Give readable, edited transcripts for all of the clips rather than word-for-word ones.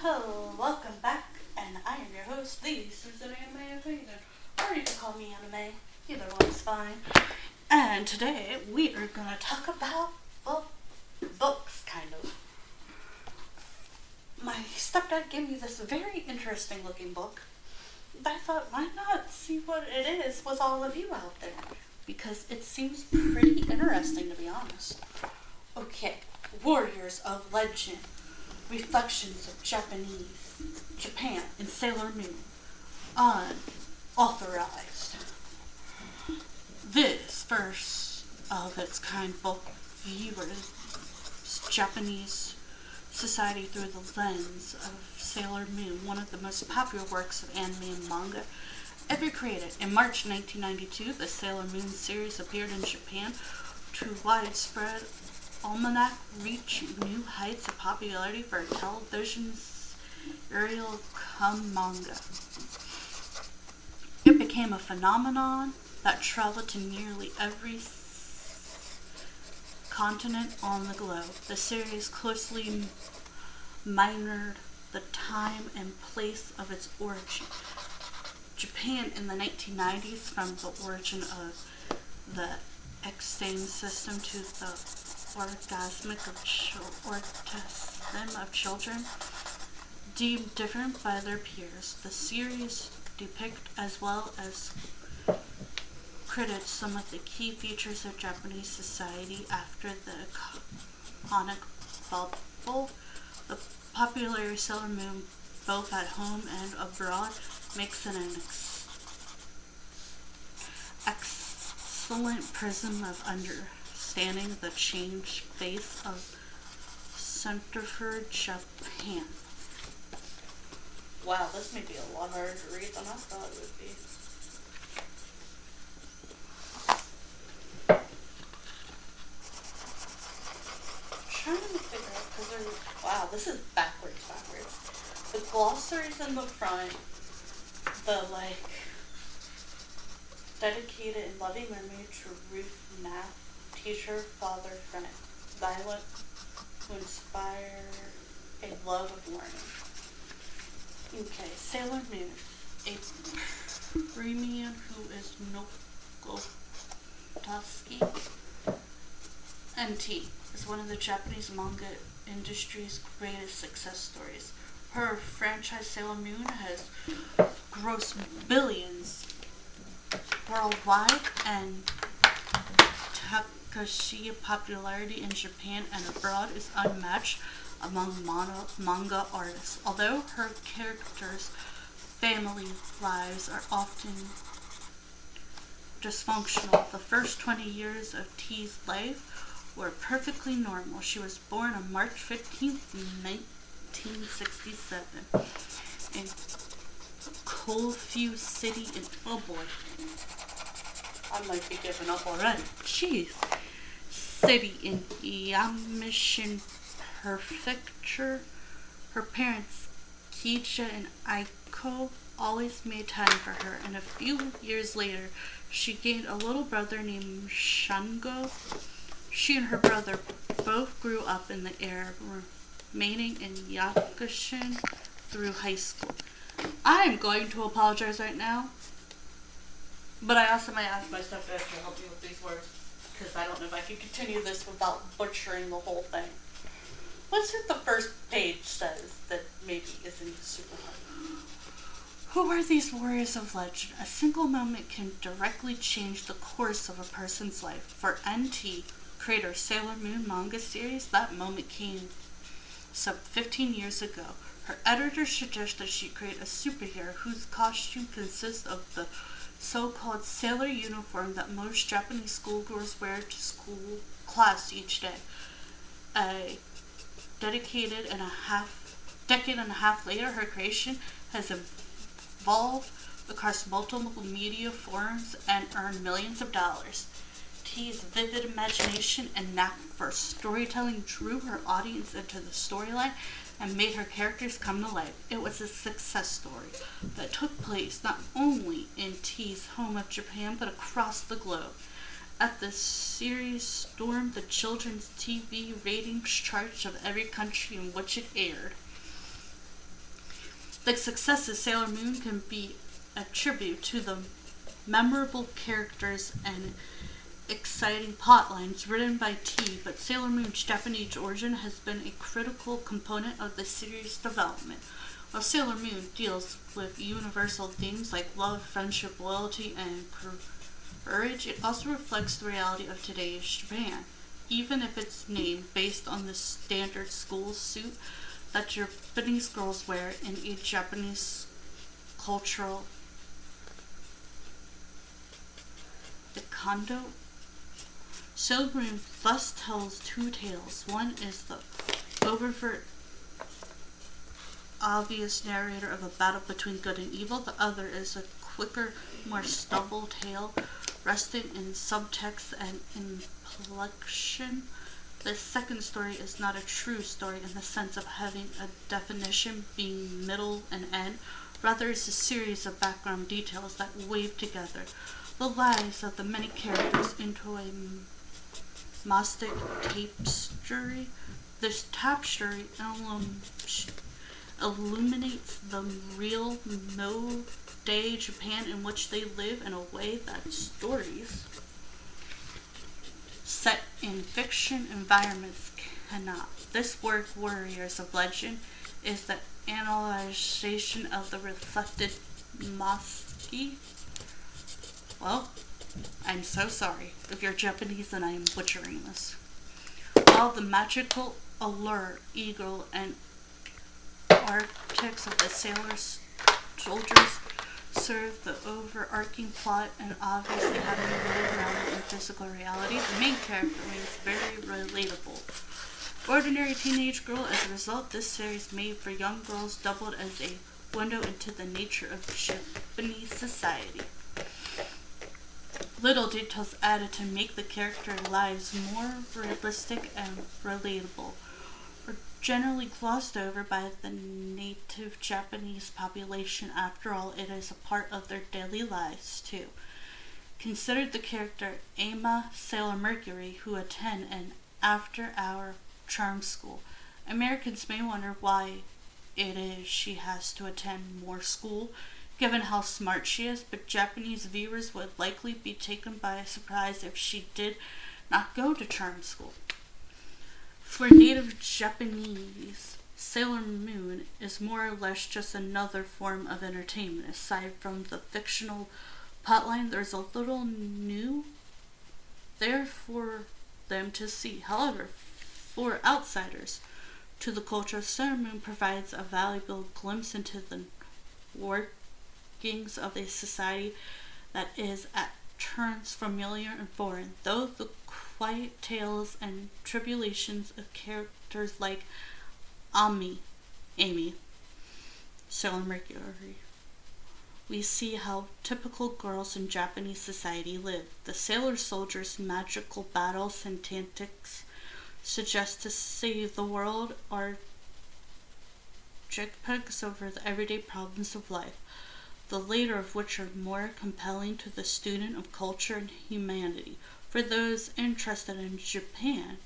Hello, welcome back, and I am your host, the Susan Anime Opinion, or you can call me Anime, either one is fine. And today we are going to talk about, well, books, kind of. My stepdad gave me this very interesting looking book, but I thought, why not see what it is with all of you out there? Because it seems pretty interesting, to be honest. Okay, Warriors of Legend. Reflections of Japan, and Sailor Moon. Unauthorized. This first of its kind book viewers Japanese society through the lens of Sailor Moon, one of the most popular works of anime and manga ever created. In March 1992, the Sailor Moon series appeared in Japan to widespread almanac reaching new heights of popularity for television serial cum manga. It became a phenomenon that traveled to nearly every continent on the globe. The series closely mirrored the time and place of its origin. Japan in the 1990s, from the origin of the extant system to the orgasm of children, deemed different by their peers. The series depicts as well as credits some of the key features of Japanese society after the iconic bubble. The popular Sailor Moon, both at home and abroad, makes it an excellent prism of understanding the changed face of Centerford, Japan. Wow, this may be a lot harder to read than I thought it would be. I'm trying to figure out, because wow, this is backwards. The glossaries in the front, the dedicated and loving memory to Ruth Math, teacher, father, friend, Violet, who inspire a love of learning. Okay, Sailor Moon, a premium who is Noko Tatsuki. NT is one of the Japanese manga industry's greatest success stories. Her franchise Sailor Moon has grossed billions worldwide, and Takashi's popularity in Japan and abroad is unmatched among manga artists. Although her characters' family lives are often dysfunctional, the first 20 years of T's life were perfectly normal. She was born on March 15th, 1967 in Kofu City in, oh boy, I might be giving up already. Jeez. City in Yamishin Prefecture. Her parents, Keisha and Aiko, always made time for her, and a few years later, she gained a little brother named Shango. She and her brother both grew up in the area, remaining in Yakushin through high school. I'm going to apologize right now, but I also might ask my stepdad to help me with these words, because I don't know if I can continue this without butchering the whole thing. What's it the first page says that maybe isn't super hard? Who are these warriors of legend? A single moment can directly change the course of a person's life. For NT, creator Sailor Moon manga series, that moment came some 15 years ago. Her editor suggested she create a superhero whose costume consists of the so-called sailor uniform that most Japanese schoolgirls wear to school class each day. A decade and a half later, her creation has evolved across multiple media forums and earned millions of dollars. T's vivid imagination and knack for storytelling drew her audience into the storyline and made her characters come to life. It was a success story that took place not only in T's home of Japan, but across the globe. At the series stormed the children's TV ratings charts of every country in which it aired. The success of Sailor Moon can be a tribute to the memorable characters and exciting plotlines written by T, but Sailor Moon's Japanese origin has been a critical component of the series' development. While Sailor Moon deals with universal themes like love, friendship, loyalty, and courage, it also reflects the reality of today's Japan, even if it's named based on the standard school suit that Japanese girls wear in a Japanese cultural kondo. Sailor Moon thus tells two tales. One is the overt, obvious narrator of a battle between good and evil. The other is a quicker, more stubble tale resting in subtext and inflection. The second story is not a true story in the sense of having a definition being middle and end. Rather, it's a series of background details that weave together the lives of the many characters into a Gnostic tapestry. This tapestry illuminates the real no-day Japan in which they live in a way that stories set in fiction environments cannot. This work, Warriors of Legend, is the analyzation of the reflected Moski. Well, I'm so sorry if you're Japanese and I am butchering this. While the magical allure, eagle, and architects of the sailors, soldiers serve the overarching plot and obviously having a little grounded in physical reality, the main character remains very relatable. Ordinary teenage girl, as a result, this series made for young girls doubled as a window into the nature of Japanese society. Little details added to make the character lives more realistic and relatable were generally glossed over by the native Japanese population. After all, it is a part of their daily lives too. Consider the character Ama Sailor Mercury, who attend an after-hour charm school. Americans may wonder why it is she has to attend more school, given how smart she is, but Japanese viewers would likely be taken by surprise if she did not go to charm school. For native Japanese, Sailor Moon is more or less just another form of entertainment. Aside from the fictional plotline, there's a little new there for them to see. However, for outsiders to the culture, Sailor Moon provides a valuable glimpse into the workings of a society that is at turns familiar and foreign, though the quiet tales and tribulations of characters like Amy, Sailor Mercury. We see how typical girls in Japanese society live. The sailor soldiers' magical battles and tactics suggest to save the world are jigpegs over the everyday problems of life, the later of which are more compelling to the student of culture and humanity. For those interested in Japan,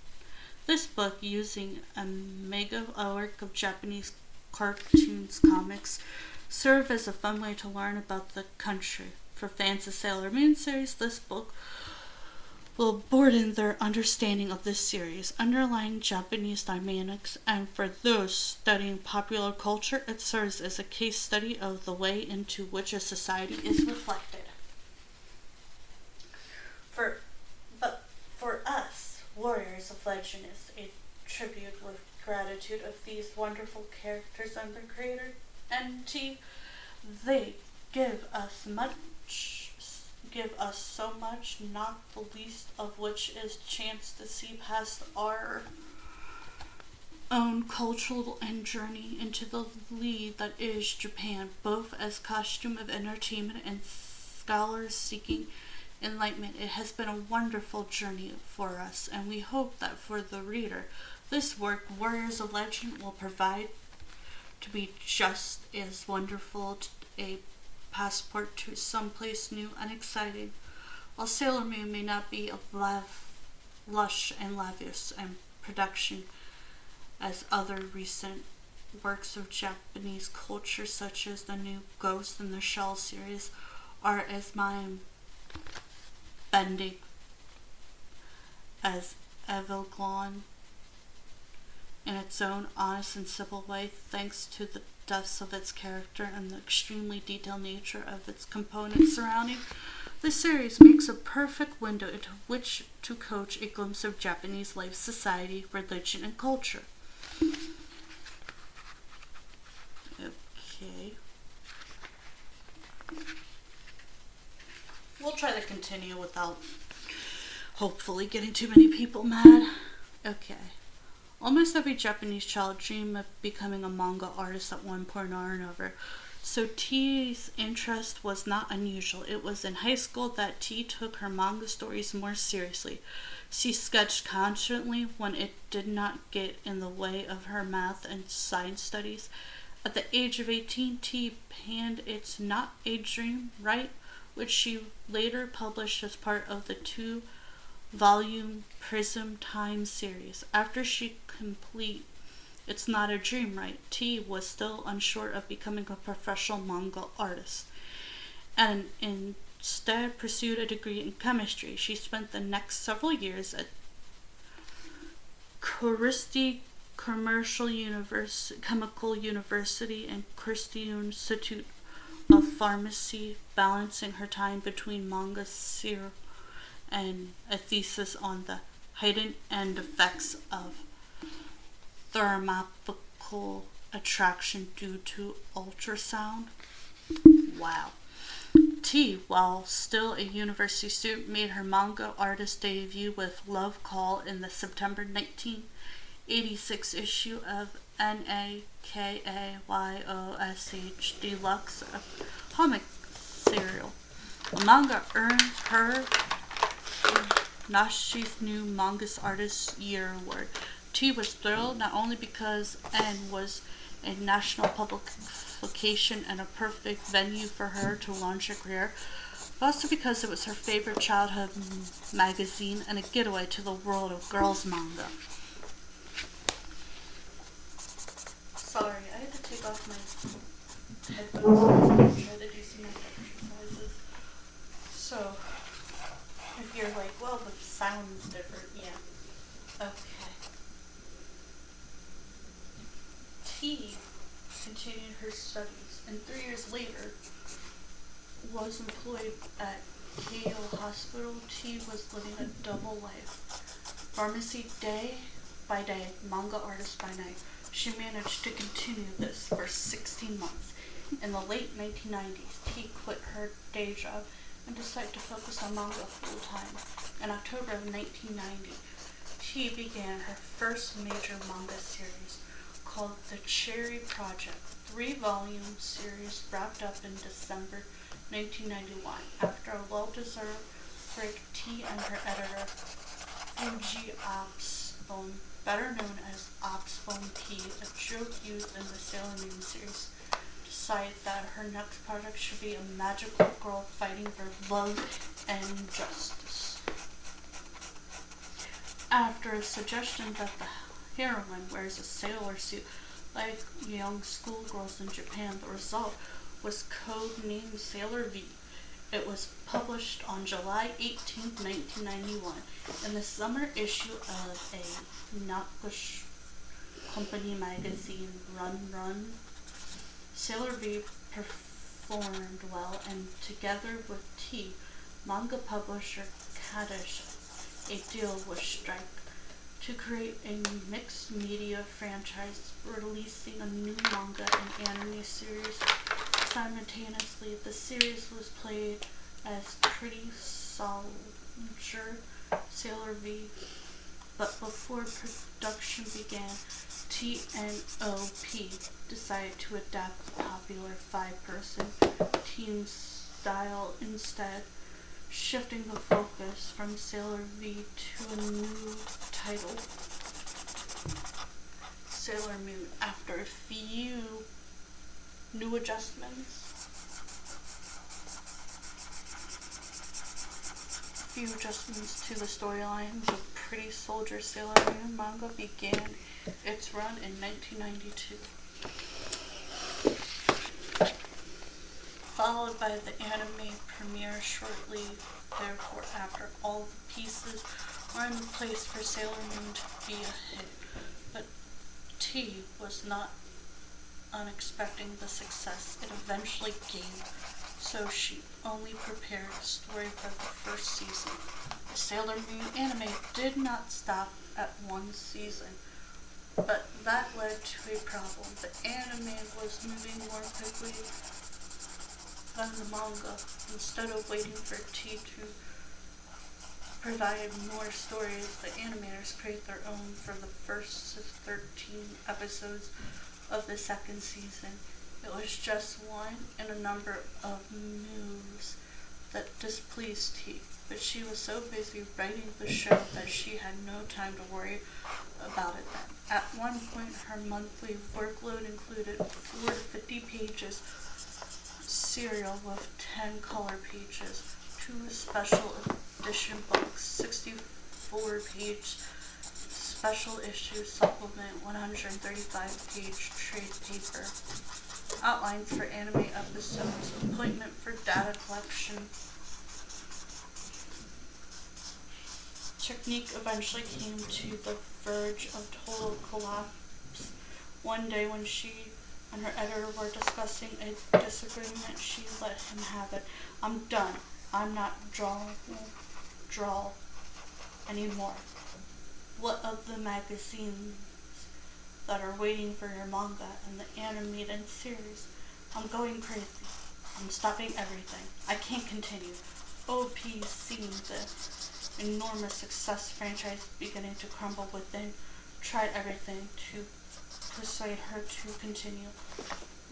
this book, using a mega work of Japanese cartoons, comics, serve as a fun way to learn about the country. For fans of Sailor Moon series, this book will broaden their understanding of this series' underlying Japanese dynamics, and for those studying popular culture, it serves as a case study of the way into which a society is reflected. For us, Warriors of Legend is a tribute with gratitude of these wonderful characters and their creator, NT. They give us so much, not the least of which is chance to see past our own cultural and journey into the lead that is Japan, both as costume of entertainment and scholars seeking enlightenment. It has been a wonderful journey for us, and we hope that for the reader, this work, Warriors of Legend, will provide to be just as wonderful a passport to someplace new and exciting. While Sailor Moon may not be of lush and lavish and production as other recent works of Japanese culture, such as the new Ghost in the Shell series, are as mind-bending as Evangelion in its own honest and simple way, thanks to the depths of its character and the extremely detailed nature of its components surrounding. This series makes a perfect window into which to coach a glimpse of Japanese life, society, religion, and culture. Okay. We'll try to continue without hopefully getting too many people mad. Okay. Almost every Japanese child dreams of becoming a manga artist at one point or another. So T's interest was not unusual. It was in high school that T took her manga stories more seriously. She sketched constantly when it did not get in the way of her math and science studies. At the age of 18, T penned It's Not a Dream, Right?, which she later published as part of the 2-volume Prism Time series. After she completed It's Not a Dream, Right?, T was still unsure of becoming a professional manga artist, and instead pursued a degree in chemistry. She spent the next several years at Christie Chemical University and Christie Institute of Pharmacy, balancing her time between manga series and a thesis on the hidden end effects of thermophysical attraction due to ultrasound. Wow. T, while still a university student, made her manga artist debut with Love Call in the September 1986 issue of NAKAYOSH Deluxe, a comic serial. The manga earned her Nashi's New Manga Artist Year Award. T was thrilled not only because N was a national publication and a perfect venue for her to launch her career, but also because it was her favorite childhood magazine and a getaway to the world of girls manga. Sorry, I had to take off my headphones and try to do some exercises. So, if you're like, well, the sound's different, yeah. Okay. T continued her studies, and 3 years later was employed at Keio Hospital. T was living a double life. Pharmacy day by day, manga artist by night. She managed to continue this for 16 months. In the late 1990s, T quit her day job and decided to focus on manga full-time. In October of 1990, T began her first major manga series called The Cherry Project, 3-volume series wrapped up in December 1991. After a well-deserved break, T and her editor, Fuji Opsbone, better known as Opsbone T, a joke used in the Sailor Moon series, decided that her next project should be a magical girl fighting for love and justice. After a suggestion that the heroine wears a sailor suit like young schoolgirls in Japan, the result was codenamed Sailor V. It was published on July 18, 1991, in the summer issue of a Nakosh Company magazine, Run Run. Sailor V performed well, and together with T, manga publisher Kadash, a deal was struck to create a mixed media franchise, releasing a new manga and anime series simultaneously. The series was played as Pretty Soldier Sailor V, but before production began, TNOP decided to adapt the popular 5-person team style instead, shifting the focus from Sailor V to a new title, Sailor Moon. After a few new adjustments, to the storyline, the Pretty Soldier Sailor Moon manga began its run in 1992. by the anime premiere shortly therefore after. All the pieces were in place for Sailor Moon to be a hit, but T was not unexpecting the success it eventually gained, so she only prepared a story for the first season. The Sailor Moon anime did not stop at one season, but that led to a problem. The anime was moving more quickly than the manga. Instead of waiting for T to provide more stories, the animators create their own for the first 13 episodes of the second season. It was just one in a number of moves that displeased T, but she was so busy writing the show that she had no time to worry about it then. At one point, her monthly workload included 4 to 50 pages serial with 10 color pages, 2 special edition books, 64-page special issue supplement, 135-page trade paper, outlines for anime episodes, appointment for data collection. Technique eventually came to the verge of total collapse. One day when she and her editor were discussing a disagreement, she let him have it. "I'm done. I'm not draw anymore. What of the magazines that are waiting for your manga and the animated series? I'm going crazy. I'm stopping everything. I can't continue." OP, seeing the enormous success franchise beginning to crumble within, tried everything to persuade her to continue.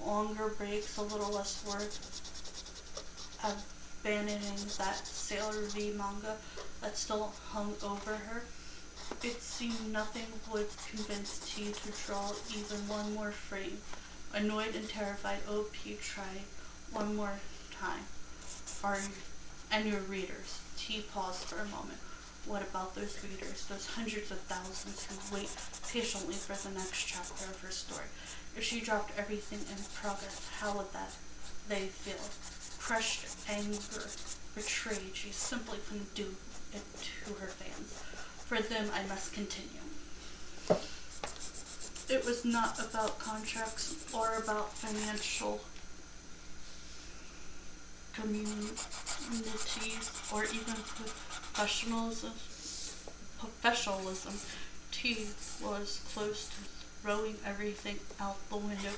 Longer breaks, a little less work, abandoning that Sailor V manga that still hung over her. It seemed nothing would convince T to draw even one more frame. Annoyed and terrified, OP tried one more time. And your readers? T paused for a moment. What about those readers, those hundreds of thousands who wait patiently for the next chapter of her story? If she dropped everything in progress, how would they feel? Crushed, anger, betrayed. She simply couldn't do it to her fans. For them, I must continue. It was not about contracts or about financial communities or even professionalism. T was close to throwing everything out the window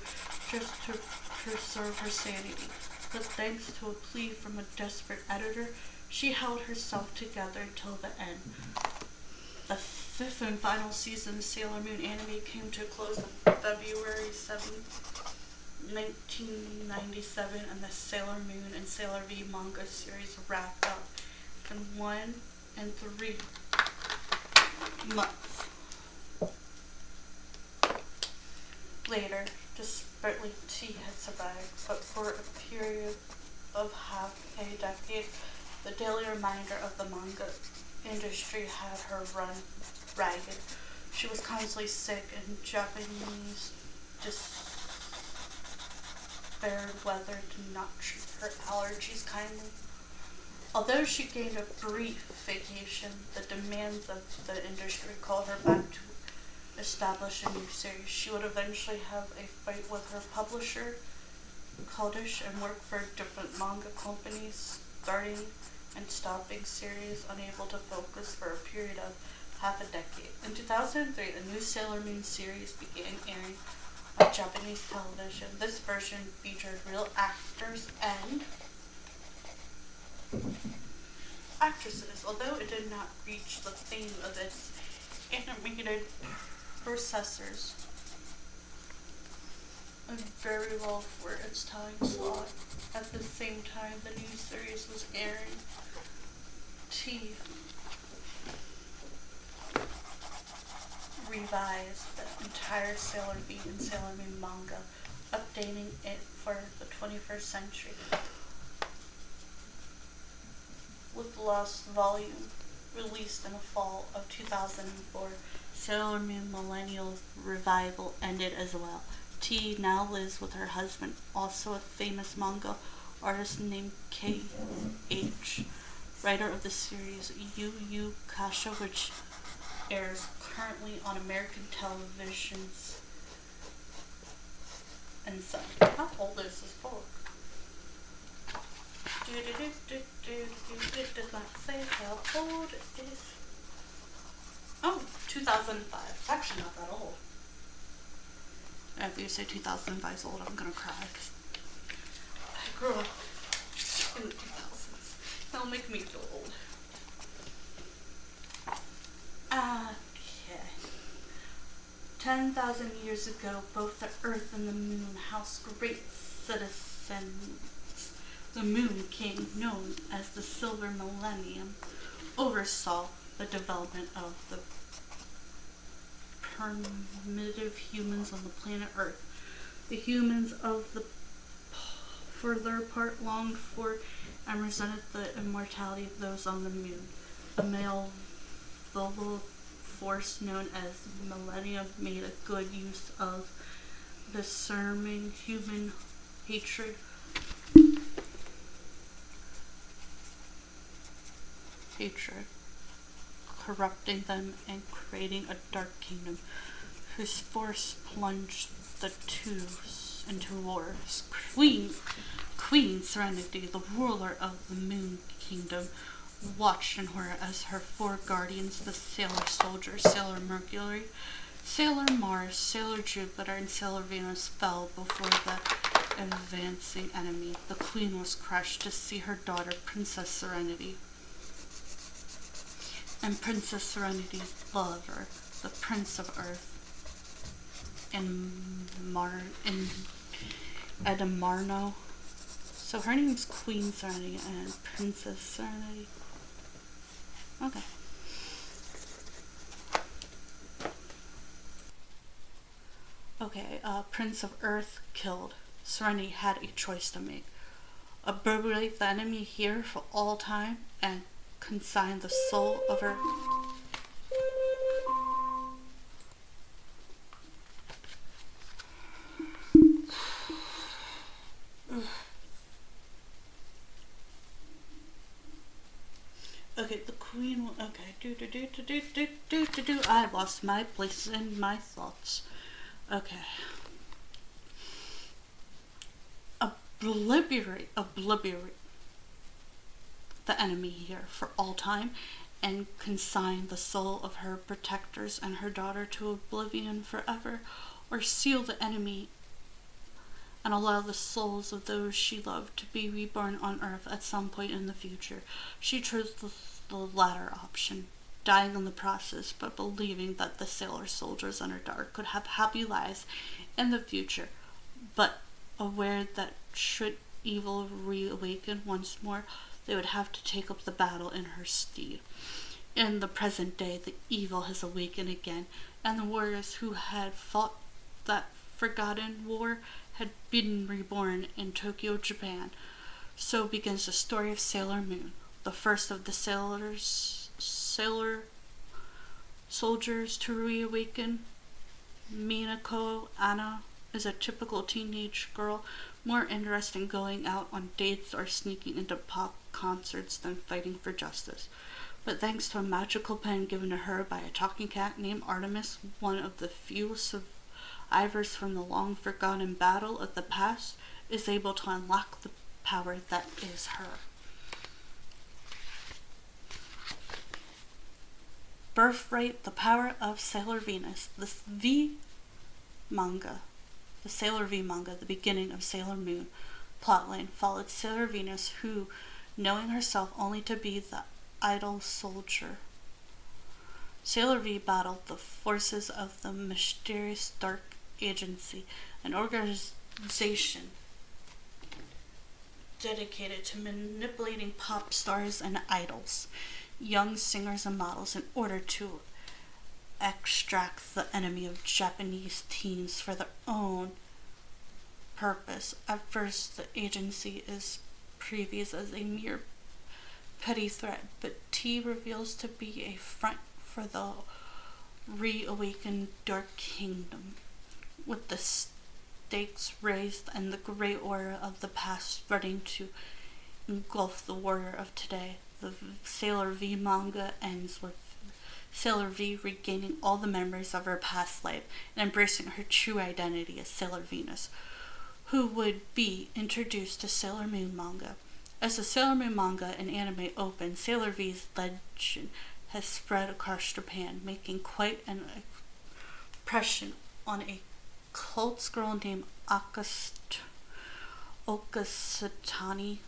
just to preserve her sanity. But thanks to a plea from a desperate editor, she held herself together till the end. The 5th and final season of Sailor Moon anime came to a close on February 7th, 1997, and the Sailor Moon and Sailor V manga series wrapped up in 1 and 3 months. Later, desperately, T had survived, but for a period of half a decade, the daily reminder of the manga industry had her run ragged. She was constantly sick, and Japanese despaired weather did not treat her allergies kindly. Although she gained a brief vacation, the demands of the industry called her back to establish a new series. She would eventually have a fight with her publisher, Kodansha, and work for different manga companies, starting and stopping series, unable to focus for a period of half a decade. In 2003, a new Sailor Moon series began airing on Japanese television. This version featured real actors and actresses, although it did not reach the fame of its animated processors. And very well for its time slot. At the same time the new series was airing, T revised the entire Sailor V and Sailor Moon manga, updating it for the 21st century. With the last volume released in the fall of 2004, Sailor Moon Millennial Revival ended as well. T now lives with her husband, also a famous manga artist named K.H., writer of the series Yu Yu Kasha, which airs currently on American televisions and such. How old is this book? It does not say how old it is. Oh, 2005. It's actually not that old. If you say 2005 is old, I'm gonna cry. Cause I grew up in the 2000s. That'll make me feel old. Okay. 10,000 years ago, both the Earth and the Moon housed great citizens. The Moon King, known as the Silver Millennium, oversaw the development of the primitive humans on the planet Earth. The humans of the for their part longed for and resented the immortality of those on the Moon. A malevolent force known as Millennium made a good use of discerning human hatred. Corrupting them and creating a dark kingdom whose force plunged the two into wars. Queen Serenity, the ruler of the Moon Kingdom, watched in horror as her four guardians, the Sailor Soldiers, Sailor Mercury, Sailor Mars, Sailor Jupiter, and Sailor Venus fell before the advancing enemy. The Queen was crushed to see her daughter, Princess Serenity, and Princess Serenity's lover, the Prince of Earth, Edamarno. So her name's Queen Serenity and Princess Serenity. Okay. Okay, Prince of Earth killed. Serenity had a choice to make. Obliterate the enemy here for all time and consign the soul of her okay, the Queen. Okay, I lost my place in my thoughts. Okay. Obliterate the enemy here for all time and consign the soul of her protectors and her daughter to oblivion forever, or seal the enemy and allow the souls of those she loved to be reborn on Earth at some point in the future. She chose the latter option, dying in the process, but believing that the Sailor Soldiers and her daughter could have happy lives in the future, but aware that should evil reawaken once more, they would have to take up the battle in her stead. In the present day, the evil has awakened again, and the warriors who had fought that forgotten war had been reborn in Tokyo, Japan. So begins the story of Sailor Moon, the first of the Sailor Soldiers to reawaken. Minako Anna is a typical teenage girl, more interested in going out on dates or sneaking into pop concerts than fighting for justice. But thanks to a magical pen given to her by a talking cat named Artemis, one of the few survivors from the long-forgotten battle of the past, is able to unlock the power that is her. Birthright, the power of Sailor Venus. The Sailor V manga, the beginning of Sailor Moon plotline, followed Sailor Venus, who, knowing herself only to be the idle soldier, Sailor V battled the forces of the mysterious Dark Agency, an organization dedicated to manipulating pop stars and idols, young singers and models, in order to extract the enemy of Japanese teens for their own purpose. At first, the agency is previous as a mere petty threat, but T reveals to be a front for the reawakened Dark Kingdom. With the stakes raised and the great order of the past spreading to engulf the warrior of today. The Sailor V manga ends with Sailor V regaining all the memories of her past life and embracing her true identity as Sailor Venus, who would be introduced to Sailor Moon manga. As the Sailor Moon manga and anime open, Sailor V's legend has spread across Japan, making quite an impression on a cult girl named Okasatani.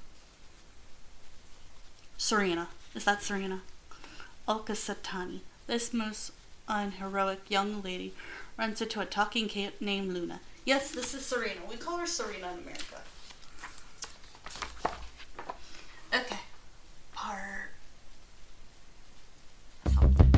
Serena. Is that Serena? Okasatani. This most unheroic young lady runs into a talking cat named Luna. Yes, this is Serena. We call her Serena in America. Okay. Part something.